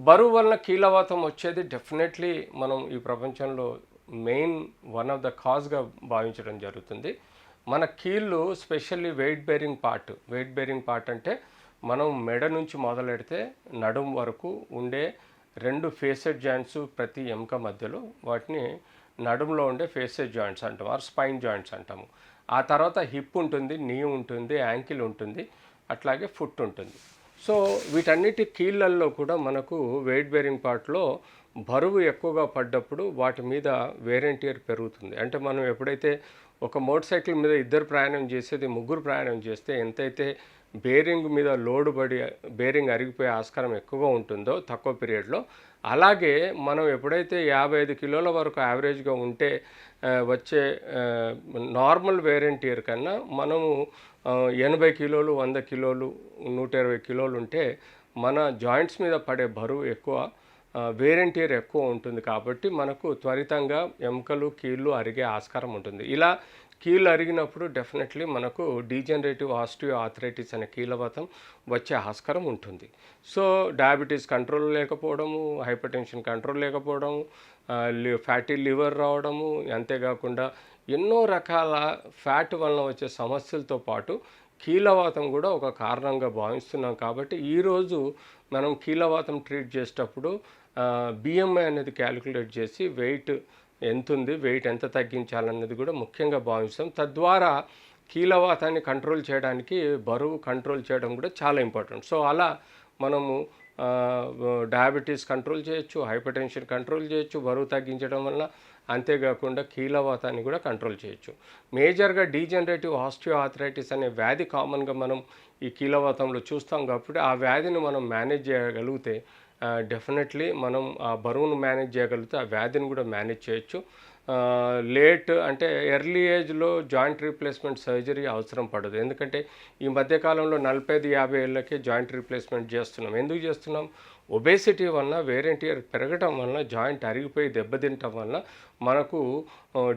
బరువు వలన కీళ్ళవాతం వచ్చేది డెఫినెట్లీ మనం ఈ ప్రపంచంలో మెయిన్ వన్ ఆఫ్ ద కాజ్గా భావించడం జరుగుతుంది. మన కీళ్ళు స్పెషల్లీ వెయిట్ బేరింగ్ పార్ట్ అంటే మనం మెడ నుంచి మొదలెడితే నడుం వరకు ఉండే 2 ఫేసెడ్ జాయింట్స్ ప్రతి ఎముక మధ్యలో, వాటిని నడుములో ఉండే ఫేసెడ్ జాయింట్స్ అంటాం, ఆర్ స్పైన్ జాయింట్స్ అంటాము. ఆ తర్వాత హిప్ ఉంటుంది, నీ ఉంటుంది, యాంకిల్ ఉంటుంది, అట్లాగే ఫుట్ ఉంటుంది. సో వీటన్నిటి కీళ్ళల్లో కూడా మనకు వెయిట్ బేరింగ్ పార్ట్లో బరువు ఎక్కువగా పడ్డప్పుడు వాటి మీద వేర్ అండ్ టియర్ పెరుగుతుంది. అంటే మనం ఎప్పుడైతే ఒక మోటార్ సైకిల్ మీద ఇద్దరు ప్రయాణం చేసేది ముగ్గురు ప్రయాణం చేస్తే ఎంతైతే బేరింగ్ మీద లోడ్ పడి బేరింగ్ అరిగిపోయే ఆస్కారం ఎక్కువగా ఉంటుందో తక్కువ పీరియడ్లో, అలాగే మనం ఎప్పుడైతే 55 కిలోల వరకు యావరేజ్గా ఉంటే వచ్చే నార్మల్ వేర్ అండ్ టియర్ కన్నా మనము 80 కిలోలు, 100 కిలోలు, 120 కిలోలు ఉంటే మన జాయింట్స్ మీద పడే బరువు ఎక్కువ, వేర్ అండ్ టియర్ ఎక్కువ ఉంటుంది. కాబట్టి మనకు త్వరితంగా ఎముకలు కీళ్ళు అరిగే ఆస్కారం ఉంటుంది. ఇలా కీళ్ళు అరిగినప్పుడు డెఫినెట్లీ మనకు డీజనరేటివ్ ఆస్టియో ఆర్థరైటిస్ అనే కీళ్ళవాతం వచ్చే ఆస్కారం ఉంటుంది. సో డయాబెటీస్ కంట్రోల్ లేకపోవడము, హైపర్ టెన్షన్ కంట్రోల్ లేకపోవడము, ఫ్యాటీ లివర్ రావడము, అంతేకాకుండా ఎన్నో రకాల ఫ్యాట్ వలన వచ్చే సమస్యలతో పాటు కీళ్ళవాతం కూడా ఒక కారణంగా భావిస్తున్నాం. కాబట్టి ఈరోజు మనం కీళ్ళవాతం ట్రీట్ చేసేటప్పుడు బిఎంఐ అనేది క్యాలిక్యులేట్ చేసి వెయిట్ ఎంతుంది, వెయిట్ ఎంత తగ్గించాలన్నది కూడా ముఖ్యంగా భావిస్తాం. తద్వారా కీళ్ళవాతాన్ని కంట్రోల్ చేయడానికి బరువు కంట్రోల్ చేయడం కూడా చాలా ఇంపార్టెంట్. సో అలా మనము డయాబెటీస్ కంట్రోల్ చేయొచ్చు, హైపర్ టెన్షన్ కంట్రోల్ చేయొచ్చు బరువు తగ్గించడం వల్ల, అంతేకాకుండా కీళ్ళవాతాన్ని కూడా కంట్రోల్ చేయొచ్చు. మేజర్గా డీజనరేటివ్ ఆస్టియో ఆర్థరైటిస్ అనే వ్యాధి కామన్గా మనం ఈ కీళ్ళవాతంలో చూస్తాం. కాబట్టి ఆ వ్యాధిని మనం మేనేజ్ చేయగలిగితే డెఫినెట్లీ మనం ఆ బరువును మేనేజ్ చేయగలిగితే ఆ వ్యాధిని కూడా మేనేజ్ చేయొచ్చు. లేట్ అంటే ఎర్లీ ఏజ్లో జాయింట్ రీప్లేస్మెంట్ సర్జరీ అవసరం పడదు. ఎందుకంటే ఈ మధ్యకాలంలో 45-50 ఏళ్ళకే జాయింట్ రీప్లేస్మెంట్ చేస్తున్నాం. ఎందుకు చేస్తున్నాం? ఒబేసిటీ వలన వేర్ అండ్ టియర్ పెరగటం వలన, జాయింట్ అరిగిపోయి దెబ్బతింటం వలన మనకు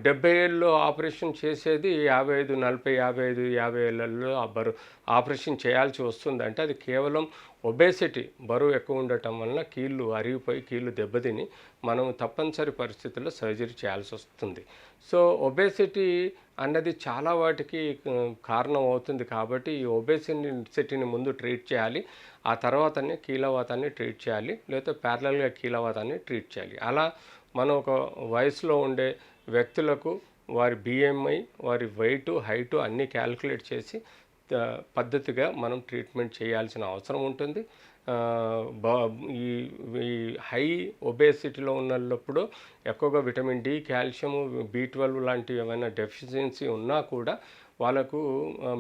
70 ఏళ్ళలో ఆపరేషన్ చేసేది 55, 40, 55, 50 ఏళ్ళల్లో ఆపరేషన్ చేయాల్సి వస్తుంది. అంటే అది కేవలం ఒబేసిటీ, బరువు ఎక్కువ ఉండటం వలన కీళ్ళు అరిగిపోయి కీళ్ళు దెబ్బతిని మనం తప్పనిసరి పరిస్థితుల్లో సర్జరీ చేయాల్సి వస్తుంది. సో ఒబేసిటీ అన్నది చాలా వాటికి కారణం అవుతుంది. కాబట్టి ఈ ఒబేసిటీని ముందు ట్రీట్ చేయాలి, ఆ తర్వాతనే కీళ్ళవాతాన్ని ట్రీట్ చేయాలి, లేకపోతే ప్యారలల్గా కీళ్ళవాతాన్ని ట్రీట్ చేయాలి. అలా మనం ఒక వయసులో ఉండే వ్యక్తులకు వారి బిఎంఐ, వారి వెయిట్, హైటు అన్నీ క్యాలిక్యులేట్ చేసి పద్ధతిగా మనం ట్రీట్మెంట్ చేయాల్సిన అవసరం ఉంటుంది. ఈ హై ఒబేసిటీలో ఉన్నప్పుడు ఎక్కువగా విటమిన్ డి, కాల్షియము, B12 లాంటివి ఏమైనా డెఫిషియన్సీ ఉన్నా కూడా వాళ్ళకు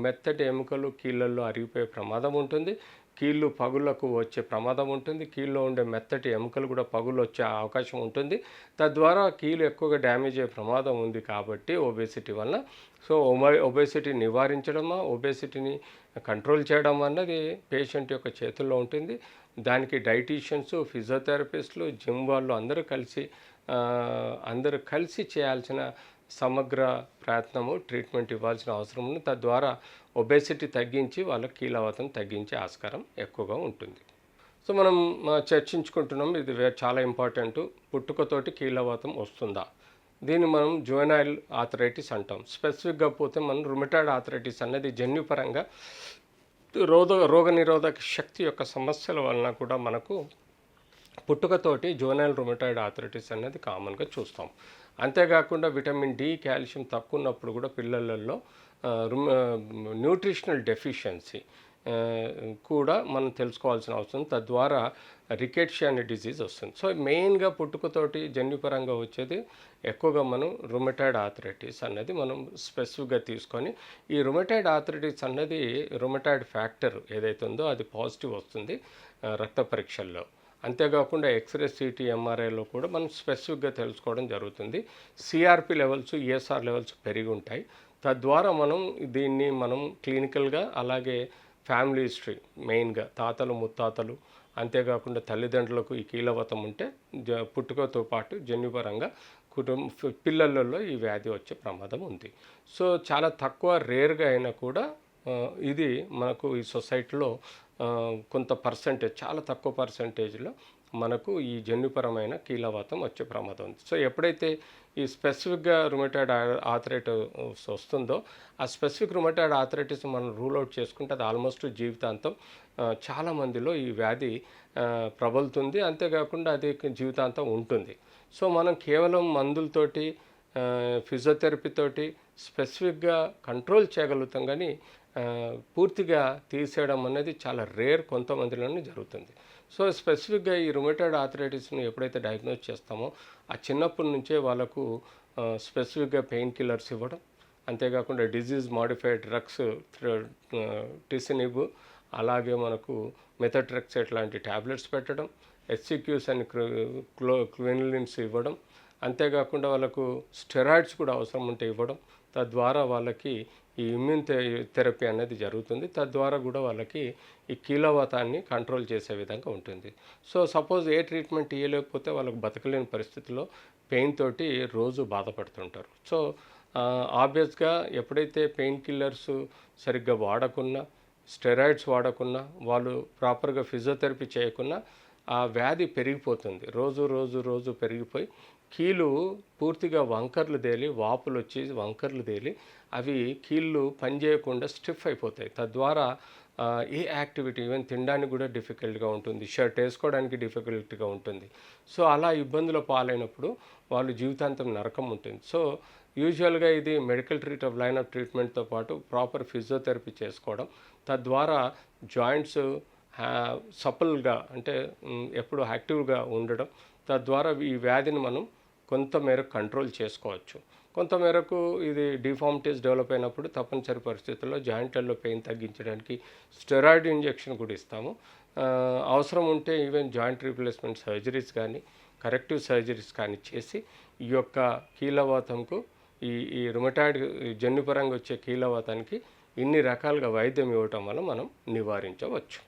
మెత్తటి ఎముకలు కీళ్ళల్లో అరిగిపోయే ప్రమాదం ఉంటుంది, కీళ్ళు పగుళ్లకు వచ్చే ప్రమాదం ఉంటుంది, కీళ్ళలో ఉండే మెత్తటి ఎముకలు కూడా పగులు వచ్చే అవకాశం ఉంటుంది. తద్వారా కీళ్ళు ఎక్కువగా డ్యామేజ్ అయ్యే ప్రమాదం ఉంది. కాబట్టి ఒబేసిటీ వలన ఒబేసిటీ నివారించడమా, ఒబేసిటీని కంట్రోల్ చేయడం అన్నది పేషెంట్ యొక్క చేతుల్లో ఉంటుంది. దానికి డైటీషియన్స్, ఫిజియోథెరపిస్టులు, జిమ్ వాళ్ళు అందరూ కలిసి చేయాల్సిన సమగ్ర ప్రయత్నము, ట్రీట్మెంట్ ఇవ్వాల్సిన అవసరం ఉంది. తద్వారా ఒబేసిటీ తగ్గించి వాళ్ళకి కీళ్ళవాతం తగ్గించే ఆస్కారం ఎక్కువగా ఉంటుంది. సో మనం చర్చించుకుంటున్నాం, ఇది చాలా ఇంపార్టెంట్. పుట్టుకతోటి కీళ్ళవాతం వస్తుందా? దీన్ని మనం జువెనైల్ ఆర్థరైటిస్ అంటాం. స్పెసిఫిక్గా పోతే మనం రుమటాయిడ్ ఆర్థరైటిస్ అనేది జన్యుపరంగా రోగనిరోధక శక్తి యొక్క సమస్యల వలన కూడా మనకు పుట్టుకతోటి జువెనైల్ రుమటాయిడ్ ఆర్థరైటిస్ అనేది కామన్గా చూస్తాం. అంతేకాకుండా విటమిన్ డి, కాల్షియం తక్కువ ఉన్నప్పుడు కూడా పిల్లలలో న్యూట్రిషనల్ డెఫిషియన్సీ కూడా మనం తెలుసుకోవాల్సిన అవసరం. తద్వారా రికెట్షియా అనే డిజీజ్ వస్తుంది. సో మెయిన్గా పుట్టుకతోటి జన్యుపరంగా వచ్చేది ఎక్కువగా మనం రుమటాయిడ్ ఆర్థరైటిస్ అన్నది మనం స్పెసిఫిక్గా తీసుకొని, ఈ రుమటాయిడ్ ఆర్థరైటిస్ అన్నది రుమటాయిడ్ ఫ్యాక్టర్ ఏదైతే ఉందో అది పాజిటివ్ వస్తుంది రక్త పరీక్షల్లో. అంతేకాకుండా ఎక్స్రే, సిటీ, ఎంఆర్ఐలో కూడా మనం స్పెసిఫిక్గా తెలుసుకోవడం జరుగుతుంది. సిఆర్పి లెవెల్స్, ఈఎస్ఆర్ లెవెల్స్ పెరిగి ఉంటాయి. తద్వారా దీన్ని మనం క్లినికల్గా, అలాగే ఫ్యామిలీ హిస్టరీ, మెయిన్గా తాతలు, ముత్తాతలు, అంతేకాకుండా తల్లిదండ్రులకు ఈ కీళ్ళవాతం ఉంటే పుట్టుకతో పాటు జన్యుపరంగా పిల్లలలో ఈ వ్యాధి వచ్చే ప్రమాదం ఉంది. సో చాలా తక్కువ, రేర్గా అయినా కూడా ఇది మనకు ఈ సొసైటీలో కొంత పర్సంటేజ్, చాలా తక్కువ పర్సంటేజ్లో మనకు ఈ జన్యుపరమైన కీళ్ళవాతం వచ్చే ప్రమాదం ఉంది. సో ఎప్పుడైతే ఈ స్పెసిఫిక్గా రుమటాయిడ్ ఆర్థరైటిస్ వస్తుందో ఆ స్పెసిఫిక్ రుమటాయిడ్ ఆర్థరైటిస్ మనం రూల్ అవుట్ చేసుకుంటే అది ఆల్మోస్ట్ జీవితాంతం చాలా మందిలో ఈ వ్యాధి ప్రబలుతుంది. అంతేకాకుండా అది జీవితాంతం ఉంటుంది. సో మనం కేవలం మందులతోటి ఫిజియోథెరపీ తోటి స్పెసిఫిక్గా కంట్రోల్ చేయగలుగుతాం, కానీ పూర్తిగా తీసేయడం అనేది చాలా రేర్, కొంతమందిలోనే జరుగుతుంది. సో స్పెసిఫిక్గా ఈ రుమటాయిడ్ ఆర్థరైటిస్ని ఎప్పుడైతే డయాగ్నోస్ చేస్తామో ఆ చిన్నప్పటి నుంచే వాళ్ళకు స్పెసిఫిక్గా పెయిన్ కిల్లర్స్ ఇవ్వడం, అంతేకాకుండా డిజీజ్ మాడిఫైడ్ డ్రగ్స్ టిసినిబ్, అలాగే మనకు మెథోట్రెక్సేట్ లాంటి ట్యాబ్లెట్స్ పెట్టడం, హెచ్సిక్యూస్ అని క్వినిలిన్స్ ఇవ్వడం, అంతేకాకుండా వాళ్ళకు స్టెరాయిడ్స్ కూడా అవసరం ఉంటే ఇవ్వడం. తద్వారా వాళ్ళకి ఈ ఇమ్యూన్ థెరపీ అనేది జరుగుతుంది. తద్వారా కూడా వాళ్ళకి ఈ కీళ్ళవాతాన్ని కంట్రోల్ చేసే విధంగా ఉంటుంది. సో సపోజ్ ఏ ట్రీట్మెంట్ ఇవ్వలేకపోతే వాళ్ళకు బతకలేని పరిస్థితిలో పెయిన్ తోటి రోజు బాధపడుతుంటారు. సో ఆబ్వియస్గా ఎప్పుడైతే పెయిన్ కిల్లర్స్ సరిగ్గా వాడకున్నా, స్టెరాయిడ్స్ వాడకున్నా, వాళ్ళు ప్రాపర్గా ఫిజియోథెరపీ చేయకున్నా ఆ వ్యాధి పెరిగిపోతుంది. రోజు రోజు రోజు పెరిగిపోయి కీళ్ళు పూర్తిగా వంకర్లు తేలి, వాపులు వచ్చి వంకర్లు తేలి అవి కీళ్ళు పనిచేయకుండా స్టిఫ్ అయిపోతాయి. తద్వారా ఏ యాక్టివిటీ ఈవెన్ తినడానికి కూడా డిఫికల్ట్గా ఉంటుంది, షర్ట్ వేసుకోవడానికి డిఫికల్ట్గా ఉంటుంది. సో అలా ఇబ్బందుల పాలైనప్పుడు వాళ్ళు జీవితాంతం నరకం ఉంటుంది. సో యూజువల్గా ఇది మెడికల్ లైన్ ఆఫ్ ట్రీట్మెంట్తో పాటు ప్రాపర్ ఫిజియోథెరపీ చేసుకోవడం, తద్వారా జాయింట్స్ సపుల్గా అంటే ఎప్పుడు యాక్టివ్గా ఉండడం, తద్వారా ఈ వ్యాధిని మనం కొంతమేరకు కంట్రోల్ చేసుకోవచ్చు. కొంతమేరకు ఇది డిఫార్మిటీస్ డెవలప్ అయినప్పుడు తప్పనిసరి పరిస్థితుల్లో జాయింట్లలో పెయిన్ తగ్గించడానికి స్టెరాయిడ్ ఇంజెక్షన్ కూడా ఇస్తాము. అవసరం ఉంటే ఈవెన్ జాయింట్ రీప్లేస్మెంట్ సర్జరీస్ కానీ, కరెక్టివ్ సర్జరీస్ కానీ చేసి ఈ యొక్క కీళ్ళవాతంకు ఈ రుమటాయిడ్ జన్యుపరంగా వచ్చే కీళ్ళవాతానికి ఇన్ని రకాలుగా వైద్యం ఇవ్వటం వల్ల మనం నివారించవచ్చు.